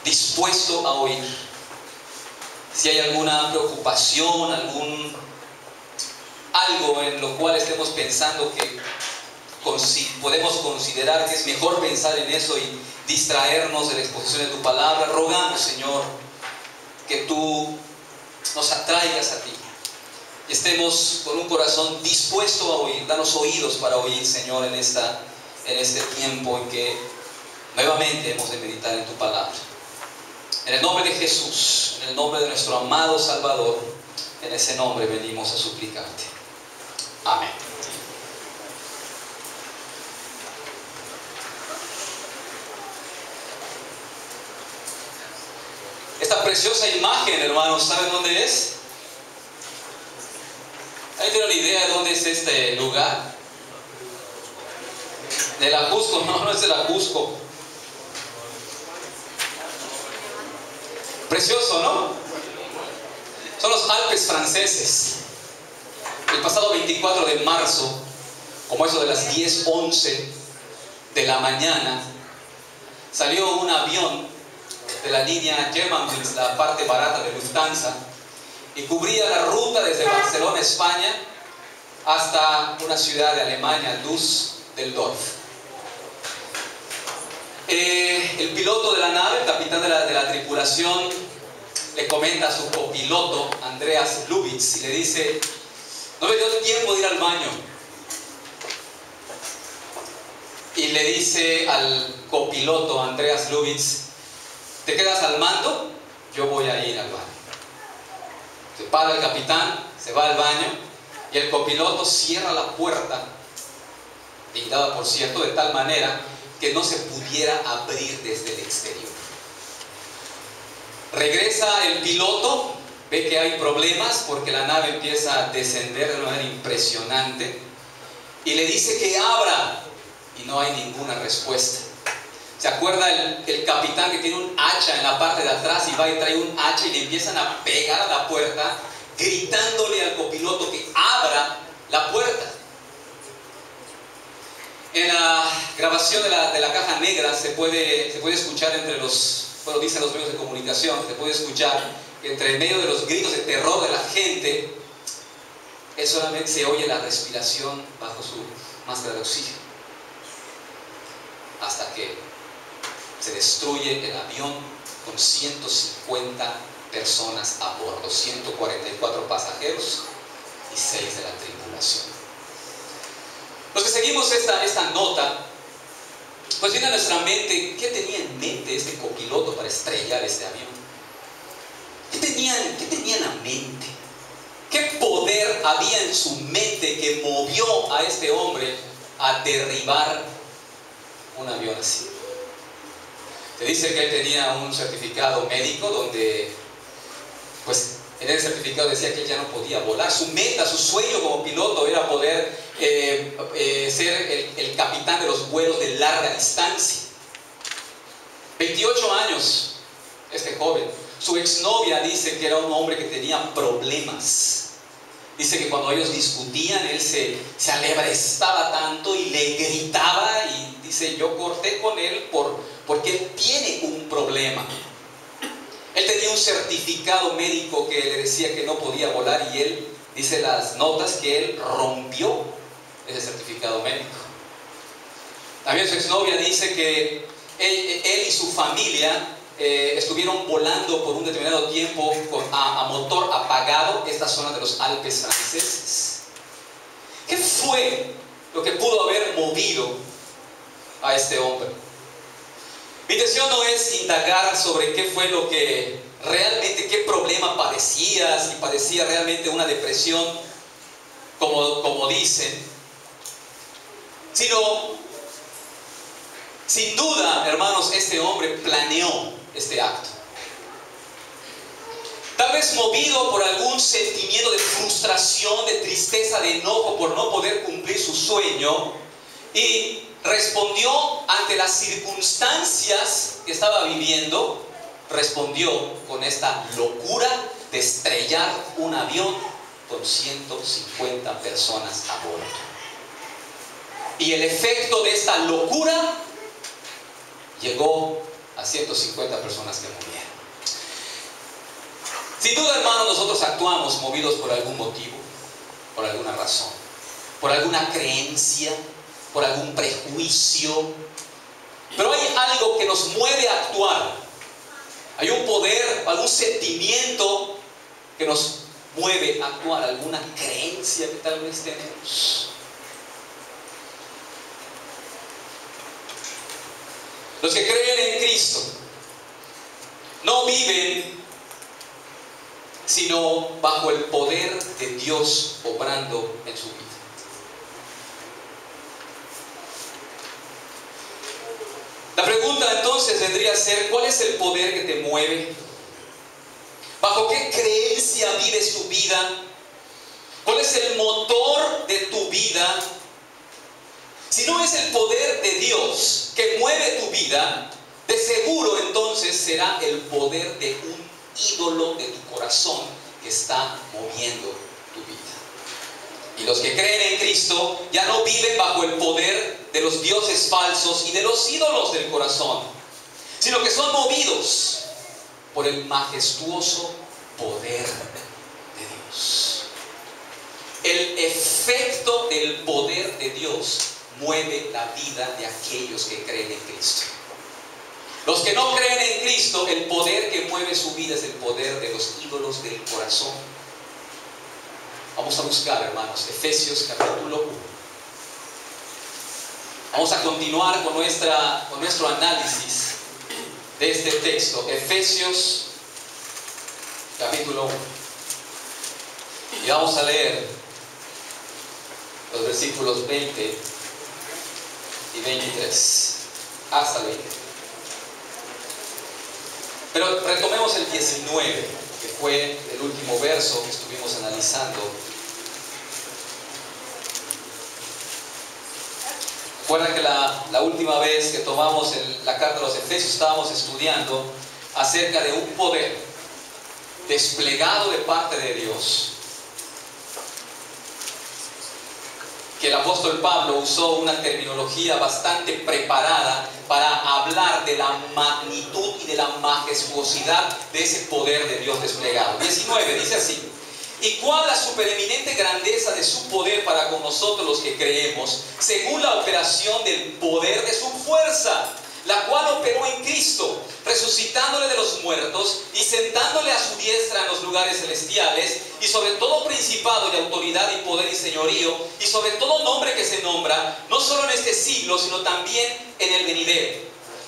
dispuesto a oír. Si hay alguna preocupación, algo en lo cual estemos pensando que podemos considerar que es mejor pensar en eso y distraernos de la exposición de tu palabra, rogamos, Señor, que tú nos atraigas a ti y estemos con un corazón dispuesto a oír. Danos oídos para oír, Señor, en este tiempo en que nuevamente hemos de meditar en tu palabra. En el nombre de Jesús, en el nombre de nuestro amado Salvador, en ese nombre venimos a suplicarte. Amén. Esta preciosa imagen, hermanos, ¿saben dónde es? ¿Alguien tiene una idea de dónde es este lugar? De la Cusco, no es de la Cusco. Precioso, ¿no? Son los Alpes franceses. El pasado 24 de marzo, como eso de las 10:11 de la mañana, salió un avión de la línea Germanwings, la parte barata de Lufthansa, y cubría la ruta desde Barcelona, España, hasta una ciudad de Alemania, Düsseldorf. El piloto de la nave, el capitán de la tripulación, le comenta a su copiloto, Andreas Lubitz, y le dice: no me dio tiempo de ir al baño. Y le dice al copiloto, Andreas Lubitz: ¿te quedas al mando? Yo voy a ir al baño. Se para el capitán, se va al baño, y el copiloto cierra la puerta, blindada por cierto, de tal manera que no se pudiera abrir desde el exterior. Regresa el piloto, ve que hay problemas porque la nave empieza a descender de una manera impresionante, y le dice que abra, y no hay ninguna respuesta. ¿Se acuerda el capitán que tiene un hacha en la parte de atrás y va y trae un hacha y le empiezan a pegar a la puerta, gritándole al copiloto que abra la puerta? En la grabación de la caja negra se puede escuchar dicen los medios de comunicación, se puede escuchar que entre medio de los gritos de terror de la gente, solamente se oye la respiración bajo su máscara de oxígeno, hasta que se destruye el avión con 150 personas a bordo, 144 pasajeros y 6 de la tripulación. Los que seguimos esta nota, pues viene a nuestra mente: ¿qué tenía en mente este copiloto para estrellar este avión? ¿Qué tenía en la mente? ¿Qué poder había en su mente que movió a este hombre a derribar un avión así? Se dice que él tenía un certificado médico donde, pues, en el certificado decía que él ya no podía volar. Su meta, su sueño como piloto era poder ser el capitán de los vuelos de larga distancia. 28 años, este joven. Su exnovia dice que era un hombre que tenía problemas. Dice que cuando ellos discutían, él se alebrestaba tanto y le gritaba, y dice: yo corté con él porque él tiene un problema. Él tenía un certificado médico que le decía que no podía volar, y él, dice las notas, que él rompió ese certificado médico. También su exnovia dice que él y su familia estuvieron volando por un determinado tiempo a motor apagado esta zona de los Alpes franceses. ¿Qué fue lo que pudo haber movido a este hombre? Mi intención no es indagar sobre qué fue lo que realmente, qué problema padecía, si padecía realmente una depresión, como dicen, sino, sin duda, hermanos, este hombre planeó este acto. Tal vez movido por algún sentimiento de frustración, de tristeza, de enojo por no poder cumplir su sueño, y respondió ante las circunstancias que estaba viviendo, respondió con esta locura de estrellar un avión con 150 personas a bordo. Y el efecto de esta locura llegó a 150 personas que murieron. Sin duda, hermanos, nosotros actuamos movidos por algún motivo, por alguna razón, por alguna creencia, por algún prejuicio. Pero hay algo que nos mueve a actuar. Hay un poder, algún sentimiento que nos mueve a actuar, alguna creencia que tal vez tenemos. Los que creen en Cristo no viven sino bajo el poder de Dios obrando en su vida. La pregunta entonces vendría a ser: ¿cuál es el poder que te mueve? ¿Bajo qué creencia vives tu vida? ¿Cuál es el motor de tu vida? Si no es el poder de Dios que mueve tu vida, de seguro entonces será el poder de un ídolo de tu corazón que está moviendo tu vida. Y los que creen en Cristo ya no viven bajo el poder de los dioses falsos y de los ídolos del corazón, sino que son movidos por el majestuoso poder de Dios. El efecto del poder de Dios mueve la vida de aquellos que creen en Cristo. Los que no creen en Cristo, el poder que mueve su vida es el poder de los ídolos del corazón. Vamos a buscar, hermanos, Efesios capítulo 1. Vamos a continuar con nuestro análisis de este texto. Efesios capítulo 1. Y vamos a leer los versículos 20 y 23 hasta el 20. Pero retomemos el 19, que fue el último verso que estuvimos analizando. Recuerda que la última vez que tomamos la carta de los Efesios estábamos estudiando acerca de un poder desplegado de parte de Dios, que el apóstol Pablo usó una terminología bastante preparada para hablar de la magnitud y de la majestuosidad de ese poder de Dios desplegado. 19 dice así: y cuál la supereminente grandeza de su poder para con nosotros los que creemos, según la operación del poder de su fuerza, la cual operó en Cristo, resucitándole de los muertos y sentándole a su diestra en los lugares celestiales, y sobre todo principado y autoridad y poder y señorío, y sobre todo nombre que se nombra, no solo en este siglo, sino también en el venidero.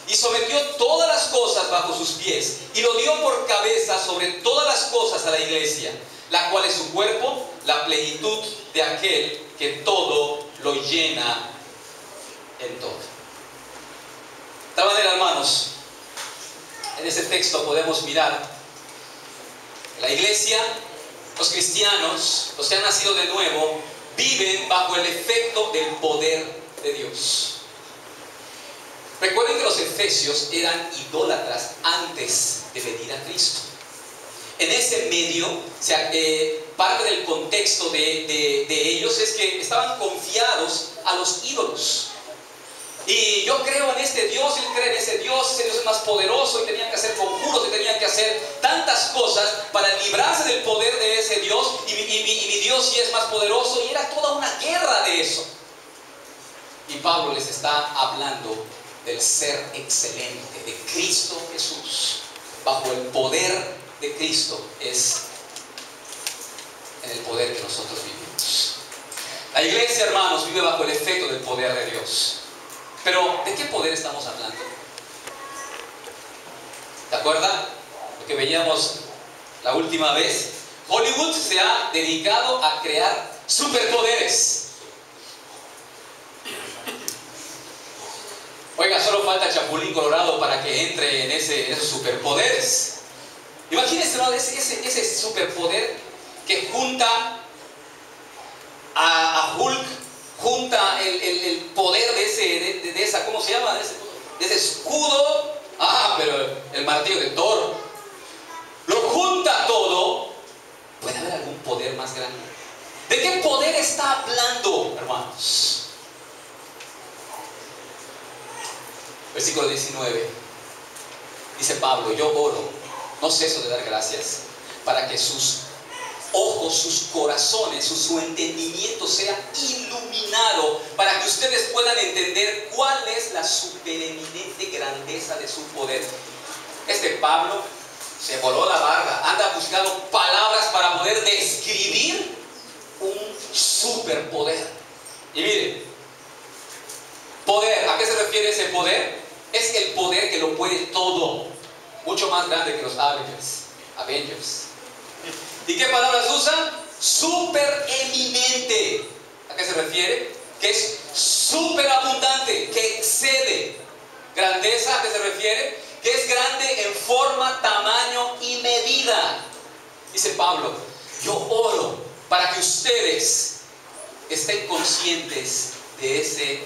Y sometió todas las cosas bajo sus pies, y lo dio por cabeza sobre todas las cosas a la iglesia, la cual es su cuerpo, la plenitud de aquel que todo lo llena en todo. De tal manera, hermanos, en ese texto podemos mirar la iglesia, los cristianos, los que han nacido de nuevo, viven bajo el efecto del poder de Dios. Recuerden que los efesios eran idólatras antes de venir a Cristo. En ese medio, parte del contexto de ellos es que estaban confiados a los ídolos. Y yo creo en este Dios, él cree en ese Dios es más poderoso, y tenían que hacer conjuros, y tenían que hacer tantas cosas para librarse del poder de ese Dios, y mi Dios sí es más poderoso, y era toda una guerra de eso. Y Pablo les está hablando del ser excelente de Cristo Jesús. Bajo el poder de Cristo es en el poder que nosotros vivimos. La iglesia, hermanos, vive bajo el efecto del poder de Dios. Pero, ¿de qué poder estamos hablando? ¿Te acuerdas lo que veíamos la última vez? Hollywood se ha dedicado a crear superpoderes. Oiga, solo falta Chapulín Colorado para que entre en esos superpoderes. Imagínense, ¿no? ese superpoder que junta a Hulk, junta el poder de esa, ¿cómo se llama? De ese escudo. Pero el martillo de Thor. Lo junta todo. ¿Puede haber algún poder más grande? ¿De qué poder está hablando, hermanos? Versículo 19. Dice Pablo, yo oro, no ceso de dar gracias, para que sus ojos, sus corazones, su entendimiento sea iluminado, para que ustedes puedan entender cuál es la supereminente grandeza de su poder. Pablo se voló la barba, anda buscando palabras para poder describir un superpoder. Y miren, poder, ¿a qué se refiere ese poder? Es el poder que lo puede todo, mucho más grande que los Avengers. ¿Y qué palabras usa? Supereminente. ¿A qué se refiere? Que es superabundante, que excede. Grandeza, ¿a qué se refiere? Que es grande en forma, tamaño y medida. Dice Pablo, yo oro para que ustedes estén conscientes de ese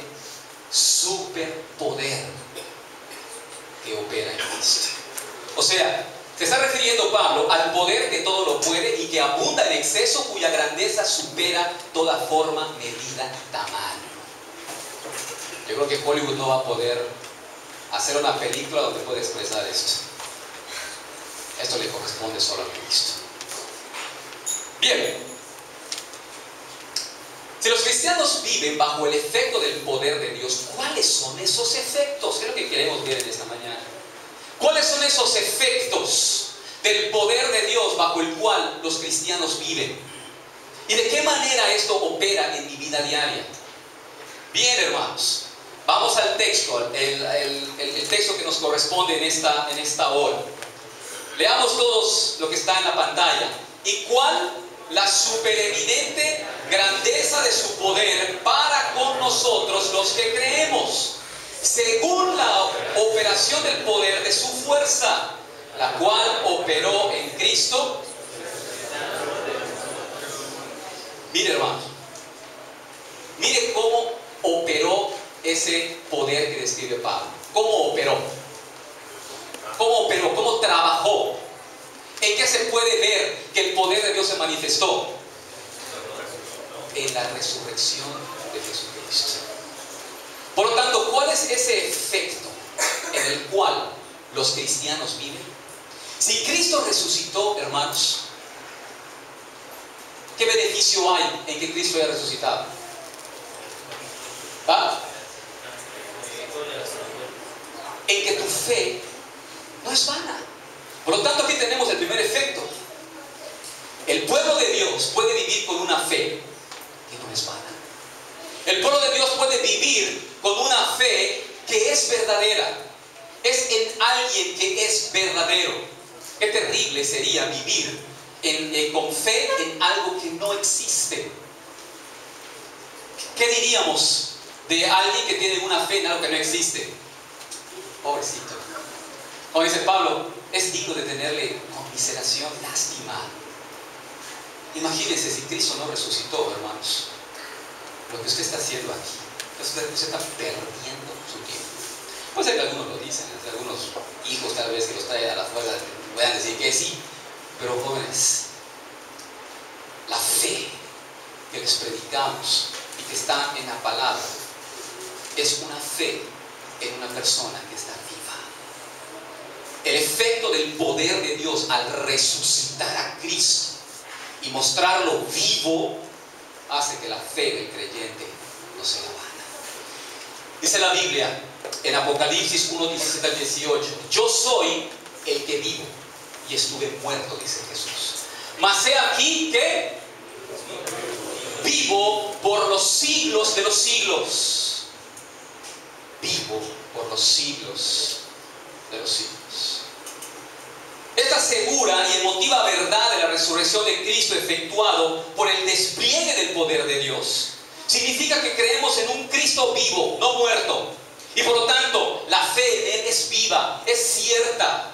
superpoder que opera en Cristo. O sea, se está refiriendo Pablo al poder que todo lo puede y que abunda en exceso, cuya grandeza supera toda forma, medida y tamaño. Yo creo que Hollywood no va a poder hacer una película donde puede expresar esto. Esto le corresponde solo a Cristo. Bien, si los cristianos viven bajo el efecto del poder de Dios, ¿cuáles son esos efectos? ¿Qué es lo que queremos ver en esta mañana? ¿Cuáles son esos efectos del poder de Dios bajo el cual los cristianos viven? ¿Y de qué manera esto opera en mi vida diaria? Bien, hermanos, vamos al texto, el texto que nos corresponde en esta hora. Leamos todos lo que está en la pantalla. ¿Y cuál? La supereminente grandeza de su poder para con nosotros los que creemos, según la operación del poder de su fuerza, la cual operó en Cristo. Mire, hermanos, mire cómo operó ese poder que describe Pablo. ¿Cómo operó? ¿Cómo operó? ¿Cómo trabajó? ¿En qué se puede ver que el poder de Dios se manifestó? En la resurrección de Jesucristo. Por lo tanto, ¿cuál es ese efecto en el cual los cristianos viven? Si Cristo resucitó, hermanos, ¿qué beneficio hay en que Cristo haya resucitado? ¿Ah? En que tu fe no es vana. Por lo tanto, aquí tenemos el primer efecto. El pueblo de Dios puede vivir con una fe que no es vana. El pueblo de Dios puede vivir con una fe que es verdadera. Es en alguien que es verdadero. Qué terrible sería vivir con fe en algo que no existe. ¿Qué diríamos de alguien que tiene una fe en algo que no existe? Pobrecito. Como dice Pablo, es digno de tenerle conmiseración, lástima. Imagínense si Cristo no resucitó, hermanos, lo que usted está haciendo aquí. Usted está perdiendo su tiempo. Puede ser que algunos lo dicen, algunos hijos tal vez que los traen a la fuerza puedan decir que sí, pero jóvenes, la fe que les predicamos y que está en la palabra es una fe en una persona que está viva. El efecto del poder de Dios al resucitar a Cristo y mostrarlo vivo hace que la fe del creyente no sea vana. Dice la Biblia en Apocalipsis 1:17 al 18: yo soy el que vivo y estuve muerto, dice Jesús, mas he aquí que vivo por los siglos de los siglos. Vivo por los siglos de los siglos. Esta segura y emotiva verdad de la resurrección de Cristo efectuado por el despliegue del poder de Dios significa que creemos en un Cristo vivo, no muerto. Y por lo tanto, la fe en Él es viva, es cierta.